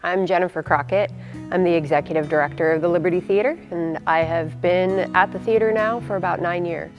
I'm Jennifer Crockett. I'm the executive director of the Liberty Theater, and I have been at the theater now for about 9 years.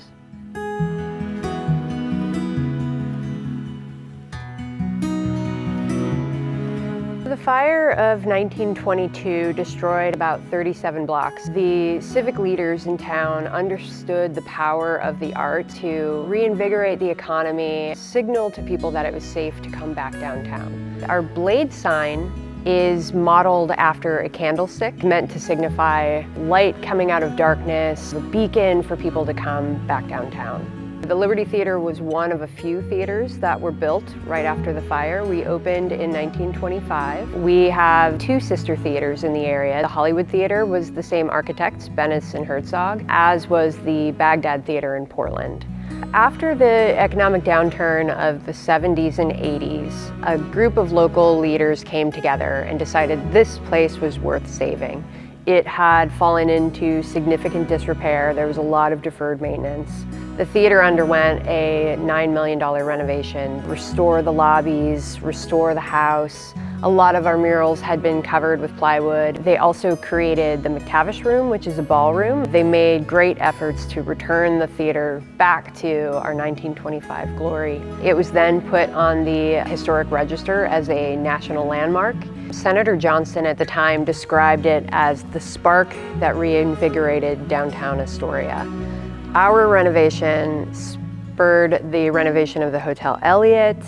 The fire of 1922 destroyed about 37 blocks. The civic leaders in town understood the power of the art to reinvigorate the economy, signal to people that it was safe to come back downtown. Our blade sign is modeled after a candlestick, meant to signify light coming out of darkness, a beacon for people to come back downtown. The Liberty Theater was one of a few theaters that were built right after the fire. We opened in 1925. We have two sister theaters in the area. The Hollywood Theater was the same architects, Bennis and Herzog, as was the Baghdad Theater in Portland. After the economic downturn of the 70s and 80s, a group of local leaders came together and decided this place was worth saving. It had fallen into significant disrepair. There was a lot of deferred maintenance. The theater underwent a $9 million renovation, restore the lobbies, restore the house. A lot of our murals had been covered with plywood. They also created the McTavish Room, which is a ballroom. They made great efforts to return the theater back to our 1925 glory. It was then put on the Historic Register as a national landmark. Senator Johnson at the time described it as the spark that reinvigorated downtown Astoria. Our renovation spurred the renovation of the Hotel Elliott,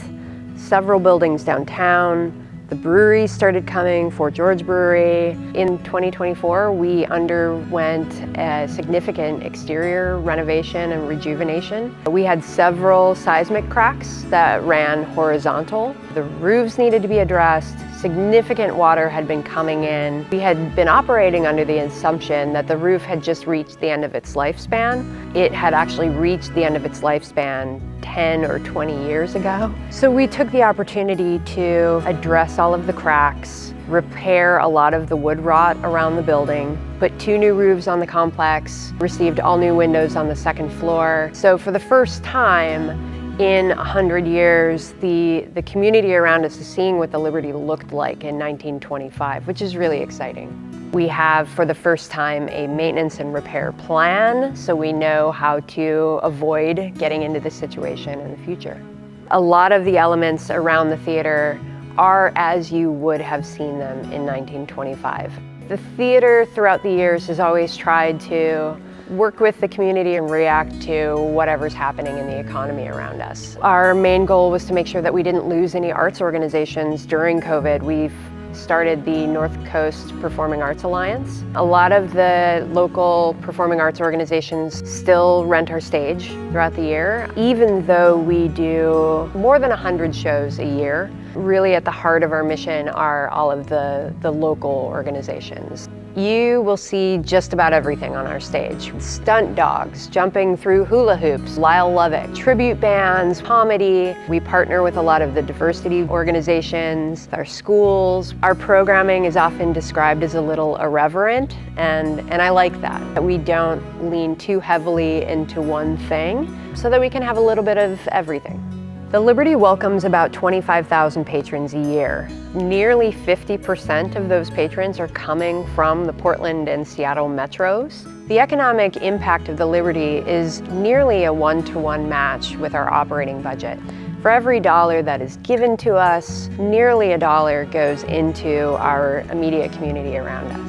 several buildings downtown. The breweries started coming, Fort George Brewery. In 2024, we underwent a significant exterior renovation and rejuvenation. We had several seismic cracks that ran horizontal. The roofs needed to be addressed. Significant water had been coming in. We had been operating under the assumption that the roof had just reached the end of its lifespan. It had actually reached the end of its lifespan 10 or 20 years ago. So we took the opportunity to address all of the cracks, repair a lot of the wood rot around the building, put 2 new roofs on the complex, received all new windows on the second floor. So for the first time in 100 years, the community around us is seeing what the Liberty looked like in 1925, which is really exciting. We have, for the first time, a maintenance and repair plan, so we know how to avoid getting into this situation in the future. A lot of the elements around the theater are as you would have seen them in 1925. The theater throughout the years has always tried to work with the community and react to whatever's happening in the economy around us. Our main goal was to make sure that we didn't lose any arts organizations during COVID. We've started the North Coast Performing Arts Alliance. A lot of the local performing arts organizations still rent our stage throughout the year. Even though we do more than 100 shows a year, really at the heart of our mission are all of the local organizations. You will see just about everything on our stage. Stunt dogs, jumping through hula hoops, Lyle Lovett, tribute bands, comedy. We partner with a lot of the diversity organizations, our schools. Our programming is often described as a little irreverent, and I like that. We don't lean too heavily into one thing, so that we can have a little bit of everything. The Liberty welcomes about 25,000 patrons a year. Nearly 50% of those patrons are coming from the Portland and Seattle metros. The economic impact of the Liberty is nearly a one-to-one match with our operating budget. For every dollar that is given to us, nearly a dollar goes into our immediate community around us.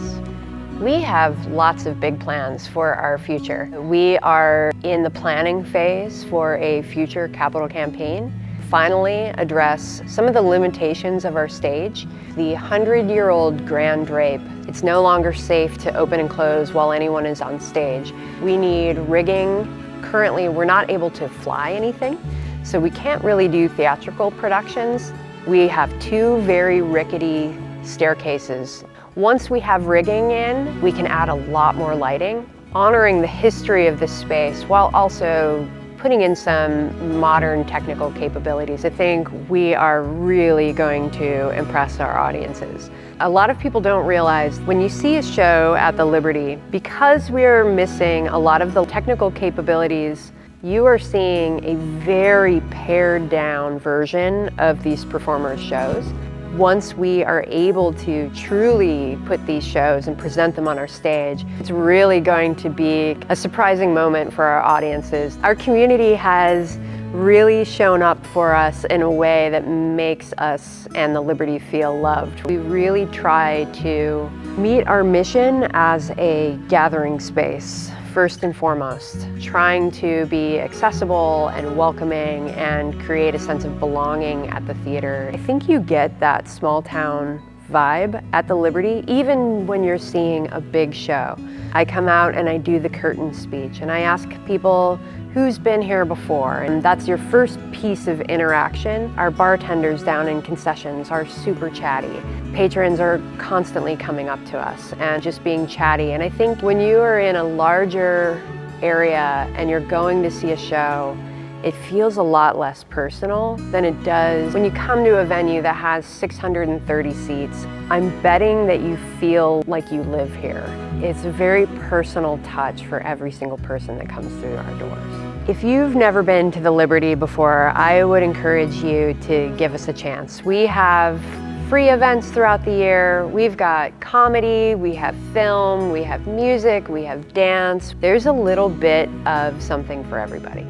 We have lots of big plans for our future. We are in the planning phase for a future capital campaign. Finally address some of the limitations of our stage. The 100-year-old Grand Drape, it's no longer safe to open and close while anyone is on stage. We need rigging. Currently, we're not able to fly anything, so we can't really do theatrical productions. We have 2 very rickety staircases. Once we have rigging in, we can add a lot more lighting, honoring the history of this space while also putting in some modern technical capabilities. I think we are really going to impress our audiences. A lot of people don't realize when you see a show at the Liberty, because we're missing a lot of the technical capabilities, you are seeing a very pared down version of these performers' shows. Once we are able to truly put these shows and present them on our stage, it's really going to be a surprising moment for our audiences. Our community has really shown up for us in a way that makes us and the Liberty feel loved. We really try to meet our mission as a gathering space, first and foremost, trying to be accessible and welcoming and create a sense of belonging at the theater. I think you get that small town vibe at the Liberty, even when you're seeing a big show. I come out and I do the curtain speech and I ask people who's been here before, and that's your first piece of interaction. Our bartenders down in concessions are super chatty. Patrons are constantly coming up to us and just being chatty. And I think when you are in a larger area and you're going to see a show, it feels a lot less personal than it does when you come to a venue that has 630 seats. I'm betting that you feel like you live here. It's a very personal touch for every single person that comes through our doors. If you've never been to the Liberty before, I would encourage you to give us a chance. We have free events throughout the year. We've got comedy, we have film, we have music, we have dance. There's a little bit of something for everybody.